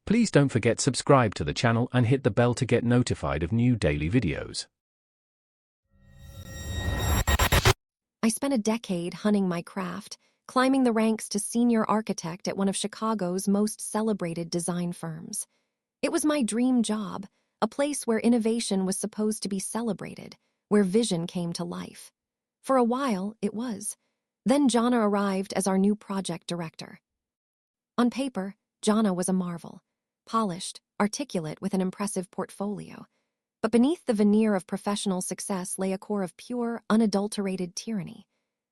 Please don't forget subscribe to the channel and hit the bell to get notified of new daily videos. I spent a decade honing my craft, climbing the ranks to senior architect at one of Chicago's most celebrated design firms. It was my dream job, a place where innovation was supposed to be celebrated, where vision came to life. For a while, it was. Then Jana arrived as our new project director. On paper, Jana was a marvel, polished, articulate with an impressive portfolio. But beneath the veneer of professional success lay a core of pure, unadulterated tyranny.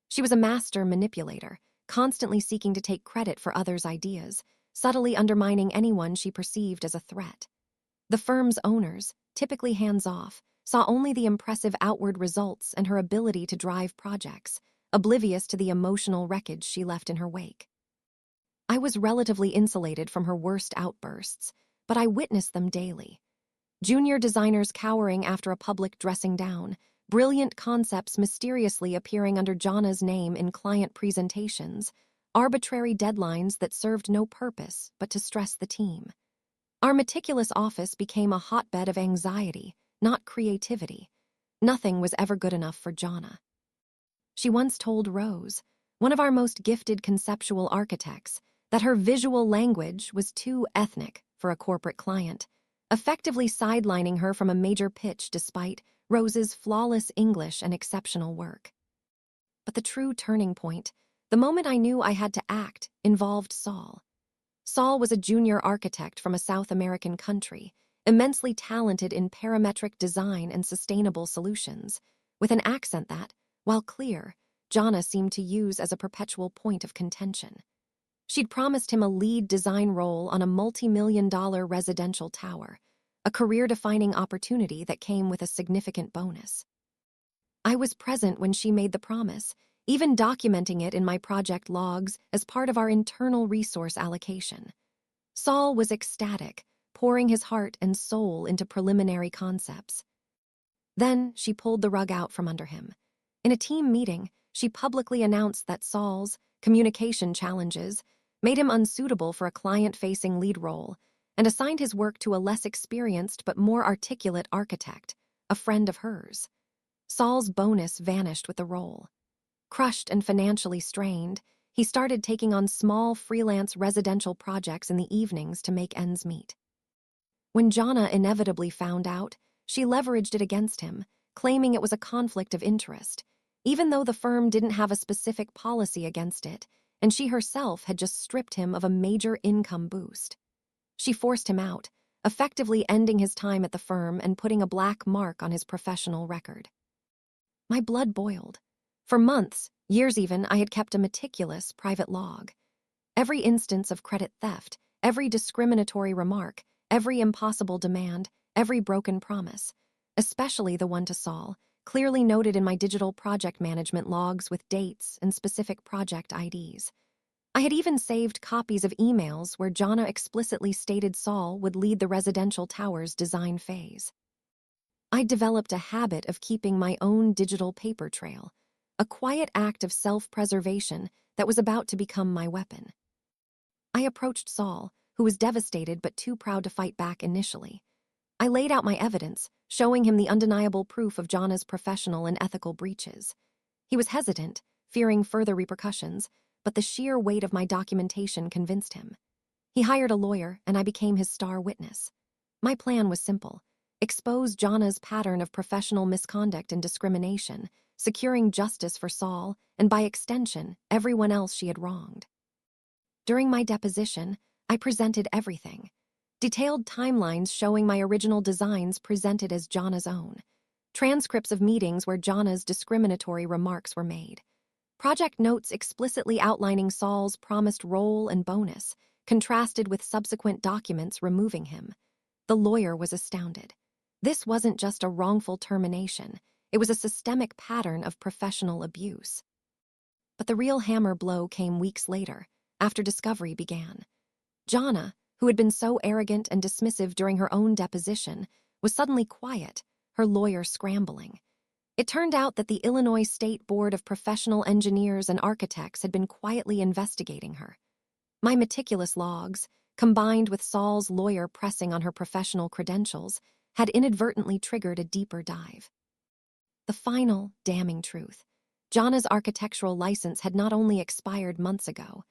She was a master manipulator, constantly seeking to take credit for others' ideas, subtly undermining anyone she perceived as a threat. The firm's owners, typically hands-off, saw only the impressive outward results and her ability to drive projects, oblivious to the emotional wreckage she left in her wake. I was relatively insulated from her worst outbursts, but I witnessed them daily. Junior designers cowering after a public dressing down, brilliant concepts mysteriously appearing under Jana's name in client presentations, arbitrary deadlines that served no purpose but to stress the team. Our meticulous office became a hotbed of anxiety, not creativity. Nothing was ever good enough for Jana. She once told Rose, one of our most gifted conceptual architects, that her visual language was too ethnic for a corporate client, effectively sidelining her from a major pitch despite Rose's flawless English and exceptional work. But the true turning point, the moment I knew I had to act, involved Saul. Saul was a junior architect from a South American country, immensely talented in parametric design and sustainable solutions, with an accent that, while clear, Jana seemed to use as a perpetual point of contention. She'd promised him a lead design role on a multi-million-dollar residential tower, a career-defining opportunity that came with a significant bonus. I was present when she made the promise, even documenting it in my project logs as part of our internal resource allocation. Saul was ecstatic, pouring his heart and soul into preliminary concepts. Then she pulled the rug out from under him. In a team meeting, she publicly announced that Saul's communication challenges made him unsuitable for a client-facing lead role, and assigned his work to a less experienced but more articulate architect, a friend of hers. Saul's bonus vanished with the role. Crushed and financially strained, he started taking on small freelance residential projects in the evenings to make ends meet. When Jana inevitably found out, she leveraged it against him, claiming it was a conflict of interest, even though the firm didn't have a specific policy against it, and she herself had just stripped him of a major income boost. She forced him out, effectively ending his time at the firm and putting a black mark on his professional record. My blood boiled. For months, years even, I had kept a meticulous private log. Every instance of credit theft, every discriminatory remark, every impossible demand, every broken promise, especially the one to Saul, clearly noted in my digital project management logs with dates and specific project IDs. I had even saved copies of emails where Jana explicitly stated Saul would lead the residential tower's design phase. I'd developed a habit of keeping my own digital paper trail, a quiet act of self-preservation that was about to become my weapon. I approached Saul, who was devastated but too proud to fight back initially. I laid out my evidence, showing him the undeniable proof of Jana's professional and ethical breaches. He was hesitant, fearing further repercussions, but the sheer weight of my documentation convinced him. He hired a lawyer, and I became his star witness. My plan was simple: expose Jana's pattern of professional misconduct and discrimination, securing justice for Saul, and by extension, everyone else she had wronged. During my deposition, I presented everything. Detailed timelines showing my original designs presented as Jana's own. Transcripts of meetings where Jana's discriminatory remarks were made. Project notes explicitly outlining Saul's promised role and bonus, contrasted with subsequent documents removing him. The lawyer was astounded. This wasn't just a wrongful termination. It was a systemic pattern of professional abuse. But the real hammer blow came weeks later, after discovery began. Jana, who had been so arrogant and dismissive during her own deposition, was suddenly quiet, her lawyer scrambling. It turned out that the Illinois State Board of Professional Engineers and Architects had been quietly investigating her. My meticulous logs, combined with Saul's lawyer pressing on her professional credentials, had inadvertently triggered a deeper dive. The final, damning truth: Jana's architectural license had not only expired months ago,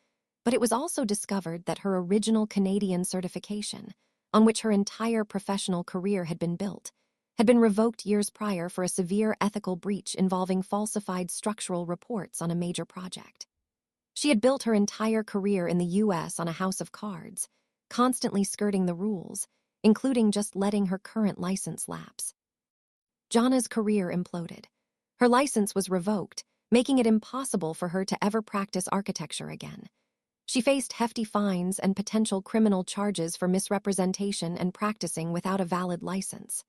but it was also discovered that her original Canadian certification, on which her entire professional career had been built, had been revoked years prior for a severe ethical breach involving falsified structural reports on a major project. She had built her entire career in the U.S. on a house of cards, constantly skirting the rules, including just letting her current license lapse. Jana's career imploded. Her license was revoked, making it impossible for her to ever practice architecture again. She faced hefty fines and potential criminal charges for misrepresentation and practicing without a valid license.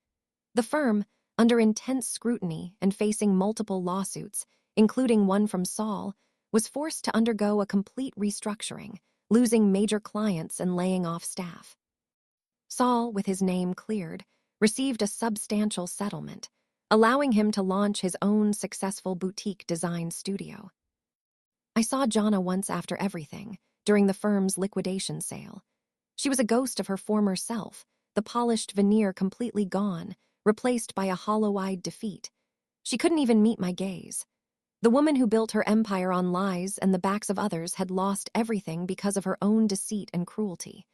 The firm, under intense scrutiny and facing multiple lawsuits, including one from Saul, was forced to undergo a complete restructuring, losing major clients and laying off staff. Saul, with his name cleared, received a substantial settlement, allowing him to launch his own successful boutique design studio. I saw Jana once after everything, during the firm's liquidation sale. She was a ghost of her former self, the polished veneer completely gone, replaced by a hollow-eyed defeat. She couldn't even meet my gaze. The woman who built her empire on lies and the backs of others had lost everything because of her own deceit and cruelty.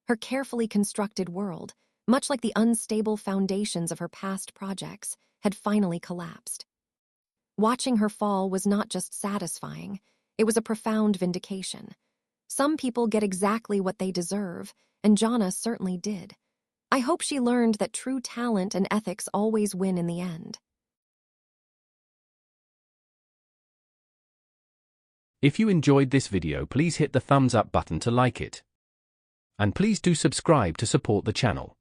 Her carefully constructed world, much like the unstable foundations of her past projects, had finally collapsed. Watching her fall was not just satisfying, it was a profound vindication. Some people get exactly what they deserve, and Jana certainly did. I hope she learned that true talent and ethics always win in the end. If you enjoyed this video, please hit the thumbs up button to like it. And please do subscribe to support the channel.